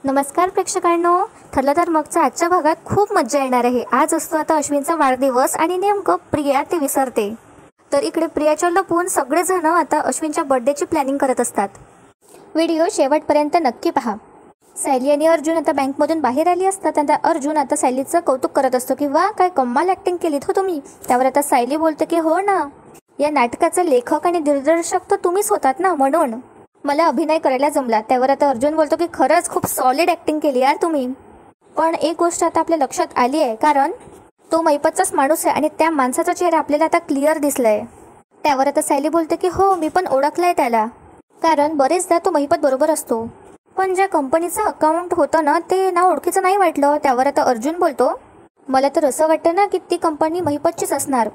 नमस्कार प्रेक्षकांनो, ठरलं तर मगच्या आजच्या भागात खूप मज्जा येणार आहे। आज असतो आता अश्विनचा वाढदिवस आणि नेमकं प्रिया ते विसरते। तर इकडे प्रियाच्या लपून सगळेजण आता अश्विनच्या बर्थडेची प्लॅनिंग करत असतात। व्हिडिओ शेवटपर्यंत नक्की पहा। सायली आणि अर्जुन आता बँकमधून बाहेर आली असतात। आता अर्जुन आता सायलीचं कौतुक करत असतो की वा काय कमाल ॲक्टिंग केलीत हो तुम्ही। त्यावर आता सायली बोलते की हो ना, या नाटकाचे लेखक आणि दिग्दर्शक तर तुम्हीच होतात ना, म्हणून मला अभिनय करायला जमला। त्यावर आता अर्जुन बोलतो की खरंच खूप सॉलिड ॲक्टिंग केली यार तुम्ही। पण एक गोष्ट आता आपल्या लक्षात आली आहे, कारण तो मैपतचाच माणूस आहे आणि त्या माणसाचा चेहरा आपल्याला आता क्लिअर दिसलाय। त्यावर आता सायली बोलते की हो मी पण ओळखलाय त्याला, कारण बरेचदा तो महिपत बरोबर असतो, पण ज्या कंपनीचं अकाउंट होतं ना ते नाव ओळखीचं नाही वाटलं। त्यावर आता अर्जुन बोलतो मला तर असं वाटतं ना की ती कंपनी महिपतचीच असणार।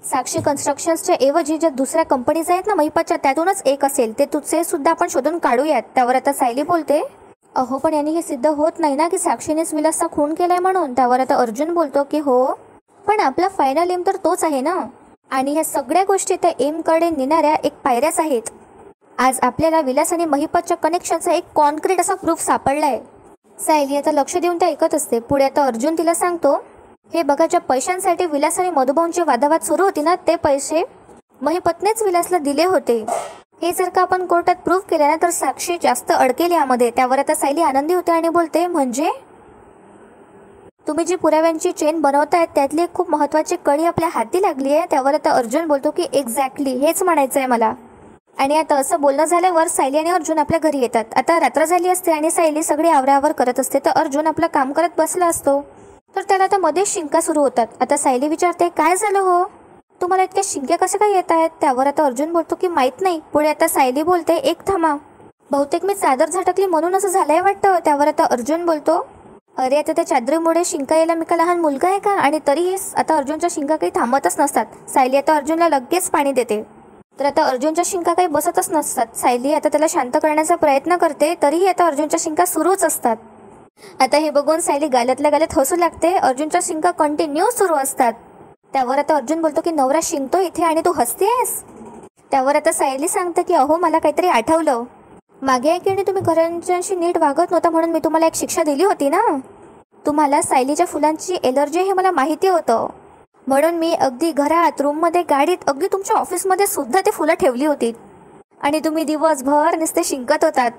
साक्षी कन्स्ट्रक्शन्सच्या ऐवजी ज्या दुसऱ्या कंपनीज आहेत ना महिपतच्या, त्यातूनच एक असेल, ते तुझे सुद्धा आपण शोधून काढूयात। त्यावर आता सायली बोलते अहो पण यांनी हे सिद्ध होत नाही ना की साक्षीनेच विलासचा खून केलाय म्हणून। त्यावर आता अर्जुन बोलतो की हो पण आपला फायनल एम तर तोच आहे ना, आणि ह्या सगळ्या गोष्टी त्या एमकडे नेणाऱ्या एक पायऱ्याच आहेत। आज आपल्याला विलास आणि महिपतच्या कनेक्शनचा एक कॉन्क्रीट असा प्रूफ सापडलाय। सायली आता लक्ष देऊन ते ऐकत असते। पुढे आता अर्जुन तिला सांगतो हे बघा, ज्या पैशांसाठी विलास आणि मधुभाऊंची वादावाद सुरू होती ना, ते पैसे महिपतनेच विलासला दिले होते। हे जर का आपण कोर्टात प्रूफ केले ना तर साक्षी जास्त अडकेल यामध्ये। त्यावर आता सायली आनंदी होते आणि बोलते म्हणजे तुम्ही जी पुराव्यांची चेन बनवतायत त्यातली एक खूप महत्त्वाची कडी आपल्या हाती लागली आहे। त्यावर आता अर्जुन बोलतो की एक्झॅक्टली हेच म्हणायचं आहे मला। आणि आता असं बोलणं झाल्यावर सायली आणि अर्जुन आपल्या घरी येतात। आता रात्र झाली असते आणि सायली सगळी आवरावर करत असते, तर अर्जुन आपलं काम करत बसला असतो। तर त्याला आता मध्ये शिंका सुरू होतात। आता सायली विचारते काय झालं हो, तुम्हाला इतक्या शिंक्या कशा काय येत आहेत। त्यावर आता अर्जुन बोलतो की माहीत नाही। पुढे आता सायली बोलते एक थांबा, बहुतेक मी चादर झटकली म्हणून असं झालंय वाटतं। त्यावर आता अर्जुन बोलतो अरे आता त्या चादरीमुळे शिंका यायला मी का लहान मुलगा आहे का, आणि तरीही आता अर्जुनच्या शिंका काही थांबतच नसतात। सायली आता अर्जुनला लगेच पाणी देते, तर आता अर्जुनच्या शिंका काही बसतच नसतात। सायली आता त्याला शांत करण्याचा प्रयत्न करते, तरीही आता अर्जुनच्या शिंका सुरूच असतात। आता हे बघून सायली गालातल्या गालात हसू लागते। अर्जुनच्या शिंका कंटिन्यू सुरू असतात। त्यावर आता अर्जुन बोलतो की नवरा शिंकतो इथे आणि तू हसतेस। त्यावर आता सायली सांगते की अहो मला काहीतरी आठवलं, मागे की तुम्ही घरांच्याशी नीट वागत नव्हता म्हणून मी तुम्हाला एक शिक्षा दिली होती ना। तुम्हाला सायलीच्या फुलांची एलर्जी हे मला माहिती होतं, म्हणून मी अगदी घरात, रूममध्ये, गाडीत, अगदी तुमच्या ऑफिसमध्ये सुद्धा ते फुलं ठेवली होती आणि तुम्ही दिवसभर नुसते शिंकत होतात।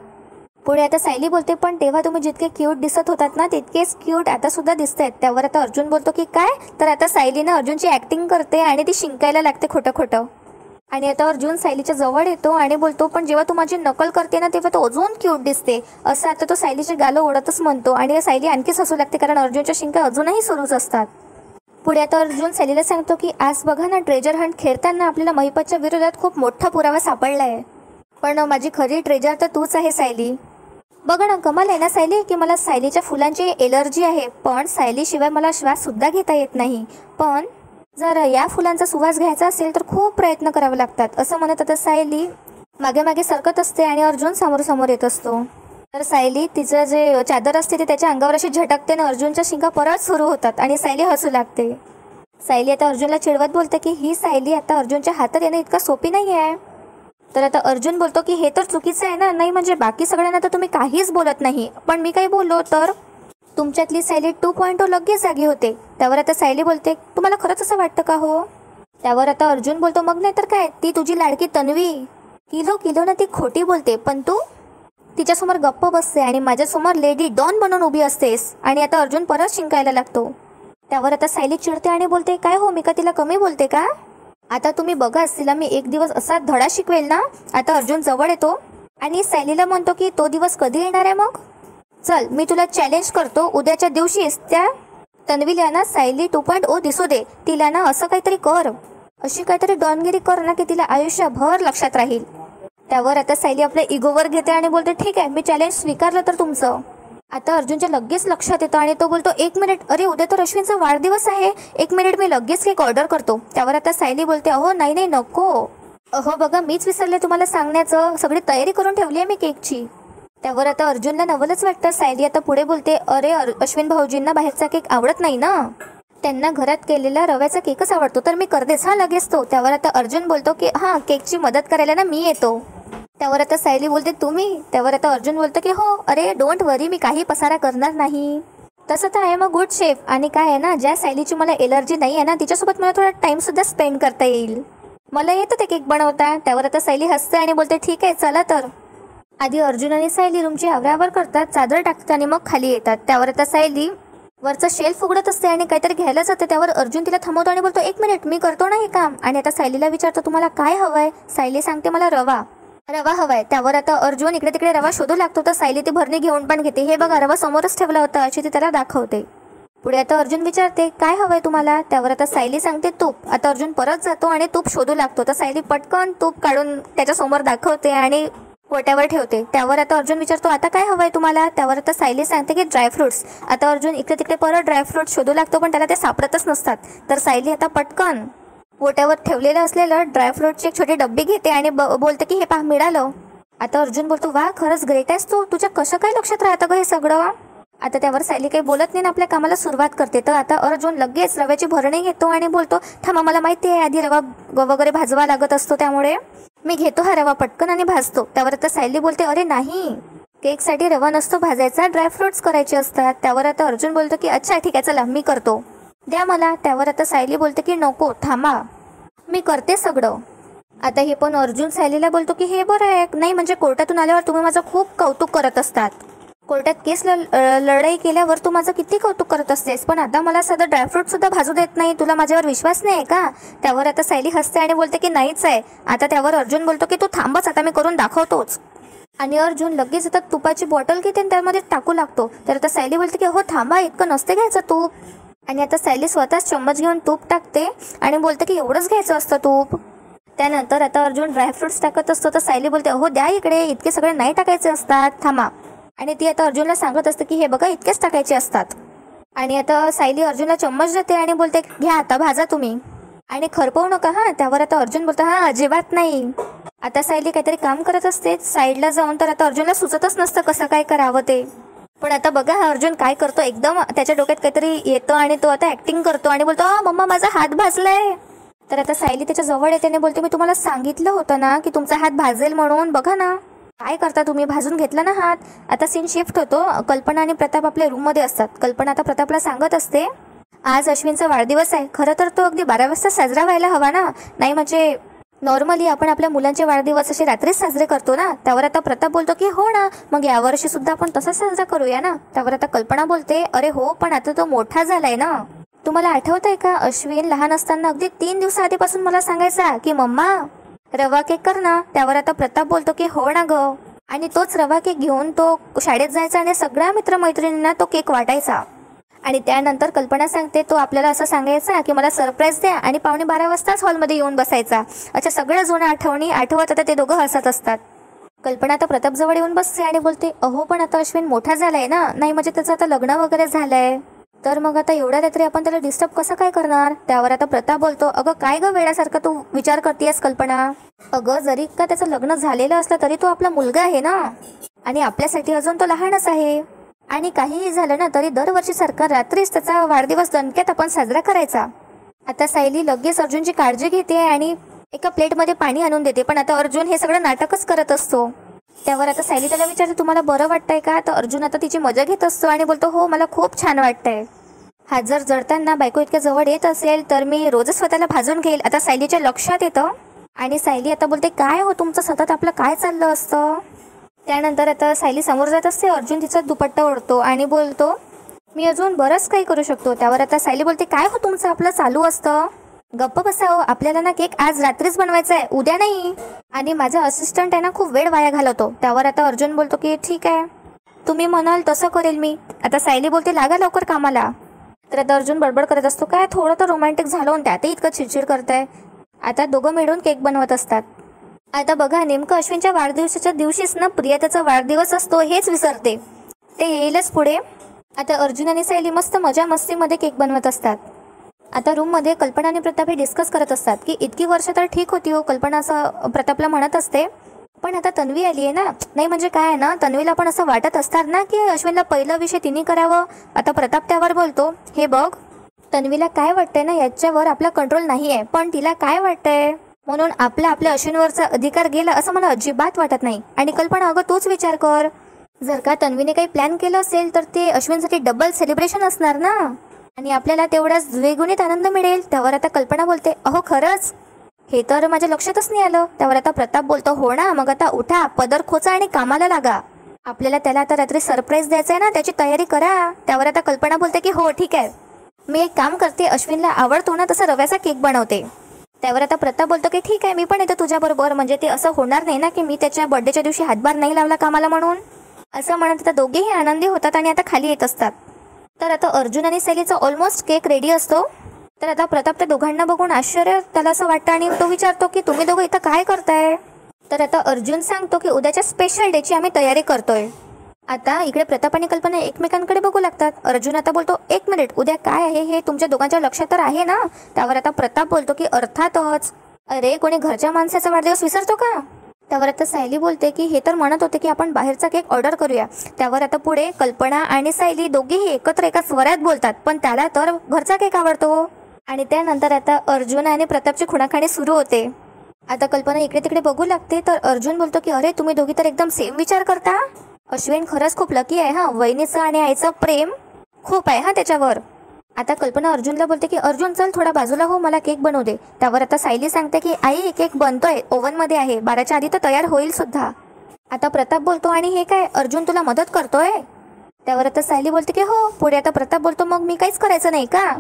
पुढे आता सायली बोलते पण तेव्हा तुम्ही जितके क्यूट दिसत होतात ना तितकेच क्यूट आता सुद्धा दिसतायत। त्यावर आता अर्जुन बोलतो की काय, तर आता सायलीनं अर्जुनची ॲक्टिंग करते आणि ती शिंकायला लागते खोटं खोटं। आणि आता अर्जुन सायलीच्या जवळ येतो आणि बोलतो पण जेव्हा तू माझी नकल करते ना तेव्हा तो अजून क्यूट दिसते, असं आता तो सायलीचे गालं ओढतच म्हणतो। आणि सायली आणखीच हसू लागते, कारण अर्जुनच्या शिंका अजूनही सुरूच असतात। पुढे आता अर्जुन सायलीला सांगतो की आज बघा ना, ट्रेजर हंट खेळताना आपल्याला महिपतच्या विरोधात खूप मोठा पुरावा सापडला आहे, पण माझी खरी ट्रेजर तर तूच आहे सायली। बघा ना, कमाल आहे ना सायली की मला सायलीच्या फुलांची एलर्जी आहे, पण सायलीशिवाय मला श्वास सुद्धा घेता येत नाही, पण जर या फुलांचा सुवास घ्यायचा असेल तर खूप प्रयत्न करावे लागतात। असं म्हणत आता सायली मागे मागे सरकत असते आणि अर्जुन समोर समोर येत असतो। तर सायली तिचं जे चादर असते ते त्याच्या अंगावर अशी झटकते आणि अर्जुनच्या शिंका परत सुरू होतात आणि सायली हसू लागते। सायली आता अर्जुनला चिडवत बोलते की ही सायली आता अर्जुनच्या हातात येणं इतका सोपी नाही आहे। तर आता अर्जुन बोलतो की हे तर चुकीचं आहे ना, नाही म्हणजे बाकी सगळ्यांना तर तुम्ही काहीच बोलत नाही, पण मी काही बोललो तर तुमच्यातली सायली 2.0 लगेच जागी होते। त्यावर आता सायली बोलते तुम्हाला खरंच असं वाटतं का हो। त्यावर आता अर्जुन बोलतो मग नाही तर काय, ती तुझी लाडकी तन्वी किलो ना ती खोटी बोलते, पण तू तिच्यासमोर गप्प बसते आणि माझ्यासमोर लेडी डॉन बनून उभी असतेस। आणि आता अर्जुन परत शिंकायला लागतो। त्यावर आता सायली चिडते आणि बोलते काय हो, मी का तिला कमी बोलते का, आता तुम्ही बघाच तिला मी एक दिवस असा धडा शिकवेल ना। आता अर्जुन जवळ येतो आणि सायलीला म्हणतो की तो दिवस कधी येणार आहे मग, चल मी तुला चॅलेंज करतो, उद्याच्या दिवशीच त्या तन्वीला ना सायली 2.0 दिसू दे, तिला ना असं काहीतरी कर, अशी काहीतरी डॉनगिरी कर ना की तिला आयुष्यभर लक्षात राहील। त्यावर आता सायली आपल्या इगोवर घेते आणि बोलते ठीक आहे, मी चॅलेंज स्वीकारलं तर तुमचं। आता अर्जुनच्या लगेच लक्षात येतं आणि तो बोलतो एक मिनिट, अरे उद्या तर अश्विनचा वाढदिवस आहे, एक मिनिट मी लगेच केक ऑर्डर करतो। त्यावर आता सायली बोलते अहो नाही नाही नको, अहो बघा मीच विसरले तुम्हाला सांगण्याचं, सगळी तयारी करून ठेवली आहे मी केकची। त्यावर आता अर्जुनला नवलच वाटतं। सायली आता पुढे बोलते अरे अश्विन भाऊजींना बाहेरचा केक आवडत नाही ना, त्यांना घरात केलेला रव्याचा केकच आवडतो, तर मी करतेच हा लगेच तो। त्यावर आता अर्जुन बोलतो की हां केकची मदत करायला ना मी येतो। त्यावर आता सायली बोलते तुम्ही. त्यावर आता अर्जुन बोलतो की हो, अरे डोंट वरी, मी काही पसारा करणार नाही. तसं तर आहे मग गुड शेफ. आणि काय आहे ना, ज्या सायलीची मला एलर्जी नाही आहे ना, तिच्यासोबत मला थोडा टाईमसुद्धा स्पेंड करता येईल. मला येतं ते केक बनवता. त्यावर आता सायली हसते आणि बोलते ठीक आहे चला तर. आधी अर्जुन आणि सायली रूमची आवरावर करतात, चादर टाकतात आणि मग खाली येतात. त्यावर आता सायली वरचं शेल्फ उघडत असते आणि काहीतरी घ्यायला जाते. त्यावर अर्जुन तिला थांबवतो आणि बोलतो एक मिनिट, मी करतो ना हे काम. आणि आता सायलीला विचारतो तुम्हाला काय हवंय. सायली सांगते मला रवा हवाय. त्यावर आता अर्जुन इकडे तिकडे रवा शोधू लागतो, तर सायली ती भरणी घेऊन पण घेते. हे बघा रवा समोरच ठेवला होता अशी ती त्याला दाखवते. पुढे आता अर्जुन विचारते काय हवंय तुम्हाला. त्यावर आता सायली सांगते तूप. आता अर्जुन परत जातो आणि तूप शोधू लागतो, तर सायली पटकन तूप काढून त्याच्या समोर दाखवते आणि पोट्यावर ठेवते. त्यावर आता अर्जुन विचारतो आता काय हवंय तुम्हाला. त्यावर आता सायली सांगते की ड्रायफ्रुट्स. आता अर्जुन इकडे तिकडे परत ड्रायफ्रुट्स शोधू लागतो, पण त्याला ते सापडतच नसतात. तर सायली आता पटकन पोट्यावर ठेवलेलं असलेलं ड्रायफ्रुटची एक छोटी डब्बी घेते आणि बोलते की हे पहा मिळालं. आता अर्जुन बोलतो वा खरंच ग्रेट आहेस तू, तुझ्या कसं काय लक्षात राहतं ग हे सगळं. आता त्यावर सायली काही बोलत नाही, आपल्या कामाला सुरुवात करते. तर आता अर्जुन लगेच रव्याची भरणी घेतो आणि बोलतो थांबा, मला माहिती आहे आधी रवा वगैरे भाजवा लागत असतो, त्यामुळे मी घेतो हा रवा पटकन आणि भाजतो. त्यावर आता सायली बोलते अरे नाही, केकसाठी रवा नसतो भाजायचा, ड्रायफ्रुट्स करायचे असतात. त्यावर आता अर्जुन बोलतो की अच्छा ठीक आहे चला मी करतो, द्या मला. त्यावर आता सायली बोलते की नको थांबा, मी करते सगळं. आता हे पण अर्जुन सायलीला बोलतो की हे बरं आहे, नाही म्हणजे कोर्टातून आल्यावर तुम्ही माझं खूप कौतुक करत असतात, कोर्टात केस लढाई केल्यावर तू माझं किती कौतुक करत असतेस, पण आता मला साधं ड्रायफ्रूट सुद्धा भाजू देत नाही, तुला माझ्यावर विश्वास नाही आहे का. त्यावर आता सायली हसते आणि बोलते की नाहीच आहे. आता त्यावर अर्जुन बोलतो की तू थांबच, आता मी करून दाखवतोच. आणि अर्जुन लगेच आता तुपाची बॉटल घेते आणि त्यामध्ये टाकू लागतो. तर आता सायली बोलते की हो थांबा, इतकं नसते घ्यायचं तूप. आणि आता सायली स्वतःच चम्मच घेऊन तूप टाकते आणि बोलते की एवढंच घ्यायचं असतं तूप. त्यानंतर आता अर्जुन ड्रायफ्रुट्स टाकत असतो, तर सायली बोलते हो द्या इकडे, इतके सगळे नाही टाकायचे असतात, थांबा. आणि ती आता अर्जुनला सांगत असते की हे बघा इतकेच टाकायचे असतात. आणि आता सायली अर्जुनला चम्मच देते आणि बोलते घ्या आता भाजा तुम्ही आणि खरपवू नका हां. त्यावर आता अर्जुन बोलतो हां अजिबात नाही. आता सायली काहीतरी काम करत असते साईडला जाऊन, तर आता अर्जुनला सुचतच नसतं कसं काय करावं ते. पण आता बघा हा अर्जुन काय करतो, एकदम त्याच्या डोक्यात काहीतरी येतं आणि तो आता ऍक्टिंग करतो आणि बोलतो मम्मा माझा हात भाजलाय. तर आता सायली त्याच्या जवळ येते आणि बोलते मी तुम्हाला सांगितलं होतं ना की तुमचा हात भाजेल म्हणून, बघा ना काय करता तुम्ही, भाजून घेतला ना हात. आता सीन शिफ्ट होतो, कल्पना आणि प्रताप आपल्या रूममध्ये असतात. कल्पना आता प्रतापला सांगत असते आज अश्विनचा वाढदिवस आहे, खरं तर तो अगदी 12 वाजता साजरा व्हायला हवा ना, नाही म्हणजे नॉर्मली आपण आपल्या मुलांचे वाढदिवस असे रात्रीच साजरे करतो ना. त्यावर आता प्रताप बोलतो की हो ना, मग यावर्षी सुद्धा आपण तसंच साजरा करूया ना. त्यावर आता कल्पना बोलते अरे हो पण आता तो मोठा झालाय ना. तुम्हाला आठवत आहे का अश्विन लहान असताना अगदी 3 दिवसाआधीपासून मला सांगायचा की मम्मा रवा केक कर ना. त्यावर आता प्रताप बोलतो की हो ना ग, आणि तोच रवा केक घेऊन तो शाळेत जायचा आणि सगळ्या मित्रमैत्रिणींना तो केक वाटायचा. आणि त्यानंतर कल्पना सांगते तो आपल्याला असं सांगायचा की मला सरप्राईज द्या आणि 11:15 वाजताच हॉलमध्ये येऊन बसायचा. अच्छा सगळ्या जुन्या आठवणी आठवत आता ते दोघं हसत असतात. कल्पना आता प्रताप जवळ येऊन बसते आणि बोलते अहो पण आता अश्विन मोठा झालाय ना, नाही म्हणजे त्याचं आता लग्न वगैरे झालंय, तर मग आता एवढ्या रात्री आपण त्याला डिस्टर्ब कसं काय करणार. त्यावर आता प्रताप बोलतो अगं काय ग वेळासारखं तू विचार करतेस कल्पना, अगं जरी का त्याचं लग्न झालेलं असलं तरी तो आपला मुलगा आहे ना, आणि आपल्यासाठी अजून तो लहानच आहे, आणि काहीही झालं ना तरी दरवर्षीसारखं रात्रीच त्याचा वाढदिवस दणक्यात आपण साजरा करायचा. आता सायली लगेच अर्जुनची काळजी घेते आणि एका प्लेटमध्ये पाणी आणून देते, पण आता अर्जुन हे सगळं नाटकच करत असतो. त्यावर आता सायली त्याला विचारते तुम्हाला बरं वाटतंय का. तर अर्जुन आता तिची मजा घेत असतो आणि बोलतो हो मला खूप छान वाटतंय. हात जर जळताना बायको इतक्या जवळ येत असेल तर मी रोजच स्वतःला भाजून घेईल. आता सायलीच्या लक्षात येतं आणि सायली आता बोलते काय हो तुमचं सतत आपलं काय चाललं असतं. त्यानंतर आता सायली समोर जात असते, अर्जुन तिचा दुपट्टा ओढतो आणि बोलतो मी अजून बरंच काही करू शकतो. त्यावर आता सायली बोलते काय हो तुमचं आपलं चालू असतं, गप्प बसाव, आपल्याला ना केक आज रात्रीच बनवायचा आहे उद्या नाही, आणि माझा असिस्टंट आहे ना खूप वेळ वाया घालवतो. त्यावर आता अर्जुन बोलतो की ठीक आहे तुम्ही म्हणाल तसं करेल मी. आता सायली बोलते लागा लवकर कामाला. तर आता अर्जुन बडबड करत असतो काय थोडं तर रोमॅन्टिक झालं आणि त्यातही इतकं चिडचिड करतंय. आता दोघं मिळून केक बनवत असतात. आता बघा नेमकं अश्विनच्या वाढदिवसाच्या दिवशीच ना प्रिया त्याचा वाढदिवस असतो हेच विसरते, ते येईलच पुढे. आता अर्जुन आणि सायली मस्त मजा मस्तीमध्ये केक बनवत असतात. आता रूममध्ये कल्पना आणि प्रताप हे डिस्कस करत असतात की इतकी वर्ष तर ठीक होती हो, कल्पना असं प्रतापला म्हणत असते, पण आता तन्वी आली आहे ना, नाही म्हणजे काय आहे ना तन्वीला पण असं वाटत असतात ना की अश्विनला पहिलं विषय तिने करावं. आता प्रताप त्यावर बोलतो हे बघ तन्वीला काय वाटतंय ना याच्यावर आपला कंट्रोल नाही आहे, पण तिला काय वाटतंय म्हणून आपल्या अश्विनवरचा अधिकार गेला असं मला अजिबात वाटत नाही. आणि कल्पना, अगं तूच विचार कर, जर का तन्वीने काही प्लॅन केलं असेल तर ते अश्विनसाठी डबल सेलिब्रेशन असणार ना, आणि आपल्याला तेवढाच द्विगुणित आनंद मिळेल. त्यावर आता कल्पना बोलते, अहो खरंच, हे तर माझ्या लक्षातच नाही आलं. त्यावर आता प्रताप बोलतो, हो ना, मग आता उठा, पदर खोचा आणि कामाला लागा. आपल्याला त्याला आता रात्री सरप्राईज द्यायचा आहे ना, त्याची तयारी करा. त्यावर आता कल्पना बोलते की हो ठीक आहे, मी एक काम करते, अश्विनला आवडतो ना तसा रव्याचा केक बनवते. त्यावर आता प्रताप बोलतो की ठीक आहे, मी पण येतो तुझ्याबरोबर. म्हणजे ते असं होणार नाही ना की मी त्याच्या बर्थडेच्या दिवशी हातभार नाही लावला कामाला म्हणून. असं म्हणत आता दोघेही आनंदी होतात आणि आता खाली येत असतात. तर आता अर्जुन आणि शैलीचा ऑलमोस्ट केक रेडी असतो. तर आता प्रताप त्या दोघांना बघून आश्चर्य त्याला असं वाटतं आणि तो विचारतो की तुम्ही दोघं इथं काय करताय. तर आता अर्जुन सांगतो की उद्याच्या स्पेशल डेची आम्ही तयारी करतोय. आता इकडे प्रताप आणि कल्पना एकमेकांकडे बघू लागतात. अर्जुन आता बोलतो, एक मिनिट, उद्या काय आहे हे तुमच्या दोघांच्या लक्षात तर आहे ना. त्यावर आता प्रताप बोलतो की अर्थातच, अरे कोणी घरच्या माणसाचा वाढदिवस विसरतो का. त्यावर आता सायली बोलते की हे तर म्हणत होते की आपण बाहेरचा केक ऑर्डर करूया. त्यावर आता पुढे कल्पना आणि सायली दोघेही एकत्र एका स्वरात बोलतात, पण त्याला तर घरचा केक आवडतो. आणि त्यानंतर आता अर्जुन आणि प्रतापची खुणाखाणी सुरू होते. आता कल्पना इकडे तिकडे बघू लागते. तर अर्जुन बोलतो की अरे तुम्ही दोघी तर एकदम सेम विचार करता. अश्विन खरंच खूप लकी आहे हा, वहिनीचं आणि आईचं प्रेम खूप आहे हा त्याच्यावर. आता कल्पना अर्जुनला बोलते की अर्जुन चल थोडा बाजूला हो, मला केक बनवू दे. त्यावर आता सायली सांगते की आई केक बनतोय, ओव्हनमध्ये आहे, 12च्या आधी तर तयार होईल सुद्धा. आता प्रताप बोलतो आणि हे काय, अर्जुन तुला मदत करतोय. त्यावर आता सायली बोलते की हो. पुढे आता प्रताप बोलतो, मग मी काहीच करायचं नाही का.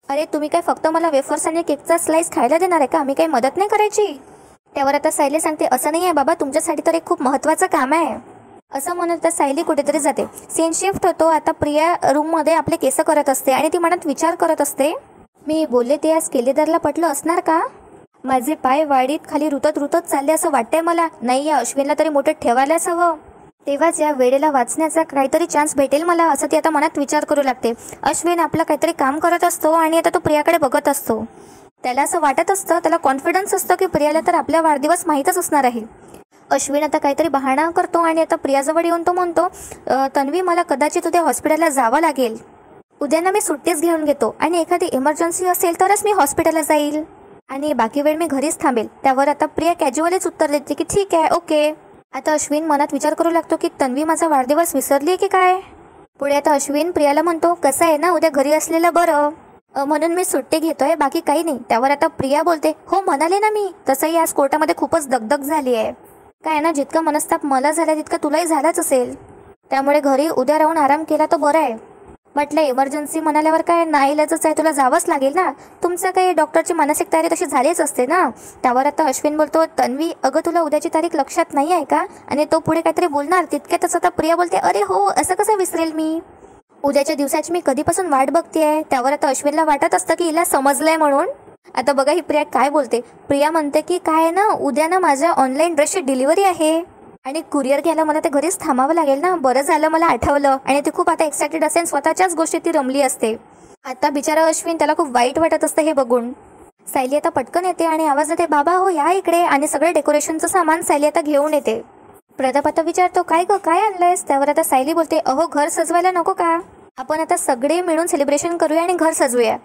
अरे तुम्ही काय फक्त मला वेफर्स आणि केकचा स्लाइस खायला देणार आहे का, मी काही मदत नाही करायची. त्यावर आता सायली सांगते, असं नाही आहे बाबा, तुमच्यासाठी तर एक खूप महत्त्वाचं काम आहे. असं म्हणत सायली कुठेतरी जाते. सीन शिफ्ट होतो. आता प्रिया रूममध्ये आपले केस करत असते आणि ती मनात विचार करत असते, मी बोलले ते आज केलेदारला पटलं असणार का. माझे पाय वाडीत खाली रुतत रुतत चालले असं वाटतंय मला. नाही, या अश्विनला तरी मोठं ठेवायलाच हवं, तेव्हाच या वेळेला वाचण्याचा काहीतरी चान्स भेटेल मला, असं ती आता मनात विचार करू लागते. अश्विन आपलं काहीतरी काम करत असतो आणि आता तो प्रियाकडे बघत असतो. त्याला असं वाटत असतं, त्याला कॉन्फिडन्स असतं की प्रियाला तर आपला वाढदिवस माहीतच असणार आहे. अश्विन आता काहीतरी बहाणा करतो आणि आता प्रियाजवळ येऊन तो म्हणतो, तन्वी मला कदाचित उद्या हॉस्पिटलला जावं लागेल. उद्या ना मी सुट्टीच घेऊन घेतो आणि एखादी इमर्जन्सी असेल तरच मी हॉस्पिटलला जाईल आणि बाकी वेळ मी घरीच थांबेल. त्यावर आता प्रिया कॅज्युअलीच उत्तर देते की ठीक आहे, ओके. आता अश्विन मनात विचार करू लागतो की तन्वी माझा वाढदिवस विसरली की काय. पुढे आता अश्विन प्रियाला म्हणतो, कसं आहे ना, उद्या घरी असलेलं बरं, म्हणून मी सुट्टी घेतोय, बाकी काही नाही. त्यावर आता प्रिया बोलते, हो म्हणाले ना मी, तसंही आज कोर्टामध्ये खूपच दगदग झाली आहे. काय ना, जितका मनस्ताप मला झाला तितका तुलाही झालाच असेल, त्यामुळे घरी उद्या राहून आराम केला तर बरं आहे. म्हटलं इमर्जन्सी म्हणाल्यावर काय नाईलाजच आहे, तुला जावंच लागेल ना, तुमचं काही डॉक्टरची मानसिक तयारी तशी झालीच असते ना. त्यावर आता अश्विन बोलतो, तन्वी अगं तुला उद्याची तारीख लक्षात नाही आहे का. आणि तो पुढे काहीतरी बोलणार तितक्यातच आता प्रिया बोलते, अरे हो, असं कसं विसरेल मी, उद्याच्या दिवसाची मी कधीपासून वाट बघतेय. त्यावर आता अश्विनला वाटत असतं की हिला समजलंय म्हणून. आता बघा ही प्रिया काय बोलते. प्रिया म्हणते की काय ना, उद्या ना माझ्या ऑनलाईन ड्रेसची डिलिव्हरी आहे आणि कुरिअर घ्यायला मला ते घरीच थांबावं लागेल ना. बरं झालं मला आठवलं. आणि ती खूप आता एक्सायटेड असेल, स्वतःच्याच गोष्टीत ती रमली असते. आता बिचारा अश्विन, त्याला खूप वाईट वाटत असतं हे बघून. सायली आता पटकन येते आणि आवाज देते, बाबा हो या इकडे. आणि सगळे डेकोरेशनचं सामान सायली आता घेऊन येते. प्रताप आता विचारतो, काय गं काय आणलंयस. त्यावर आता सायली बोलते, अहो घर सजवायला नको का, आपण आता सगळे मिळून सेलिब्रेशन करूया आणि घर सजवूया.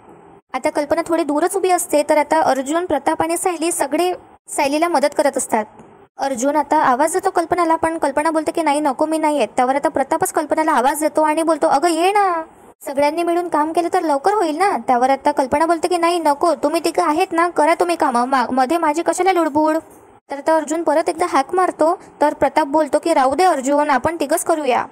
आता कल्पना थोडी दूरच उभी असते. तर आता अर्जुन, प्रताप आणि सायली सगळे सायलीला मदत करत असतात. अर्जुन आता आवाज देतो कल्पनाला, पण कल्पना बोलते की नाही नको, मी नाही येत. त्यावर आता प्रतापच कल्पनाला आवाज देतो आणि बोलतो, अगं ये ना, सगळ्यांनी मिळून काम केलं तर लवकर होईल ना. त्यावर आता कल्पना बोलते की नाही नको, तुम्ही तिघं आहेत ना, करा तुम्ही कामं, मध्ये माझी कशाला लुडबुड. तर आता अर्जुन परत एकदा हाक मारतो. तर प्रताप बोलतो की राहू दे अर्जुन, आपण तिघंच करूया.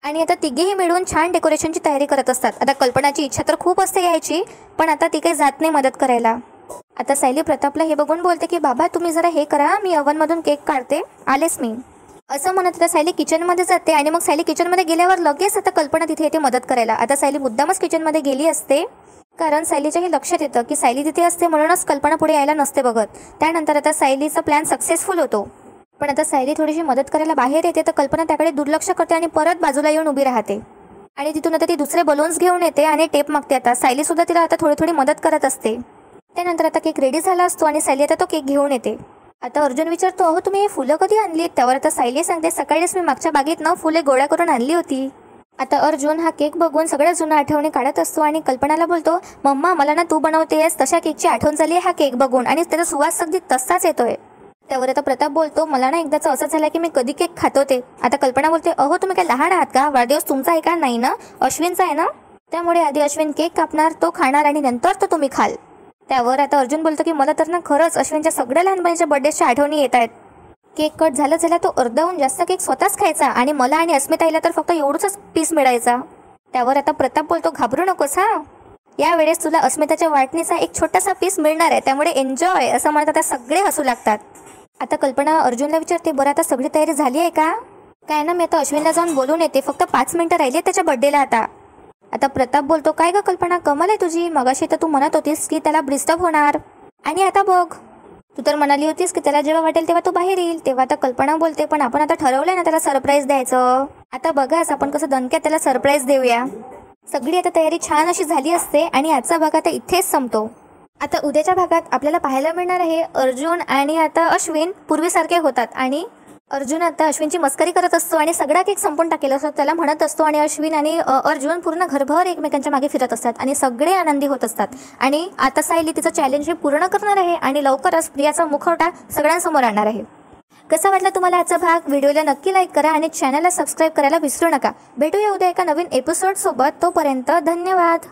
आणि आता तिघेही मिळून छान डेकोरेशनची तयारी करत असतात. आता कल्पनाची इच्छा तर खूप असते यायची, पण आता ती काही जात नाही मदत करायला. आता सायली प्रतापला हे बघून बोलते की बाबा तुम्ही जरा हे करा, मी ओव्हनमधून केक काढते, आलेच मी. असं म्हणत आता सायली किचनमध्ये जाते आणि मग सायली किचनमध्ये गेल्यावर लगेच आता कल्पना तिथे येते मदत करायला. आता सायली मुद्दामच किचनमध्ये गेली असते, कारण सायलीच्या हे लक्षात येतं की सायली तिथे असते, म्हणूनच कल्पना पुढे यायला नसते बघत. त्यानंतर आता सायलीचा प्लॅन सक्सेसफुल होतो. पण आता सायली थोडीशी मदत करायला बाहेर येते. तर कल्पना त्याकडे दुर्लक्ष करते आणि परत बाजूला येऊन उभी राहते. आणि तिथून आता ती दुसरे बलून्स घेऊन येते आणि टेप मागते. आता सायली सुद्धा तिला आता थोडी थोडी मदत करत असते. त्यानंतर आता केक रेडी झाला असतो आणि सायली आता तो केक घेऊन येते. आता अर्जुन विचारतो, अहो तुम्ही हे फुलं कधी आणली. त्यावर आता सायली सांगते, सकाळीच मी मागच्या बागेत फुले गोळा करून आणली होती. आता अर्जुन हा केक बघून सगळ्या जुन्या आठवणी काढत असतो आणि कल्पनाला बोलतो, मम्मा मला ना तू बनवतेस तशा केकची आठवण झाली हा केक बघून आणि त्याचा सुवास अगदी तसाच येतोय. त्यावर आता प्रताप बोलतो, मला ना एकदाच असं झालं की मी कधी केक खात होते. आता कल्पना बोलते, अहो तुम्ही काय लहान आहात का? वाढदिवस तुमचा आहे का? नाही ना, अश्विनचा आहे ना. त्यामुळे आधी अश्विन केक कापणार, तो खाणार आणि नंतर तो तुम्ही खाल. त्यावर आता अर्जुन बोलतो की मला तर ना खरंच अश्विनच्या सगळ्या लहानपणीच्या बर्थडेच्या आठवणी येत आहेत. केक कट झाला तो अर्ध्याहून जास्त केक स्वतःच खायचा आणि मला आणि अस्मिताईला तर फक्त एवढंच पीस मिळायचा. त्यावर आता प्रताप बोलतो, घाबरू नकोस हा, यावेळेस तुला अस्मिताच्या वाटणीचा एक छोटासा पीस मिळणार आहे, त्यामुळे एन्जॉय असं म्हणत आता सगळे हसू लागतात. आता कल्पना अर्जुनला विचारते, बरं आता सगळी तयारी झाली आहे का? काय ना, मी आता अश्विनला जाऊन बोलून येते, फक्त 5 मिनिटं राहिली त्याच्या बर्थडेला. आता प्रताप बोलतो, काय ग कल्पना, कमाल आहे तुझी. मगाशी तर तू म्हणत होतीस की त्याला डिस्टर्ब होणार आणि आता बघ, तू तर म्हणाली होतीस की त्याला जेव्हा वाटेल तेव्हा तू बाहेर येईल. तेव्हा आता कल्पना बोलते, पण आपण आता ठरवलंय ना त्याला सरप्राईज द्यायचं. आता बघाच आपण कसं दणक्यात त्याला सरप्राईज देऊया. सगळी आता तयारी छान अशी झाली असते आणि आजचा भाग आता इथेच संपतो. आता उद्याच्या भागात आपल्याला पाहायला मिळणार आहे अर्जुन आणि आता अश्विन पूर्वीसारखे होतात आणि अर्जुन आता अश्विनची मस्करी करत असतो आणि सगळा केक संपून टाकेल असं त्याला म्हणत असतो आणि अश्विन आणि अर्जुन पूर्ण घरभर एकमेकांच्या मागे फिरत असतात आणि सगळे आनंदी होत असतात. आणि आता सायली तिचं चॅलेंज पूर्ण करणार आहे आणि लवकरच प्रियाचा मुखवटा सगळ्यांसमोर आणणार आहे. कसा वाटला तुम्हाला आजचा भाग? व्हिडिओला नक्की लाईक करा आणि चॅनलला सबस्क्राईब करायला विसरू नका. भेटूया उद्या एका नवीन एपिसोड सोबत. तोपर्यंत धन्यवाद.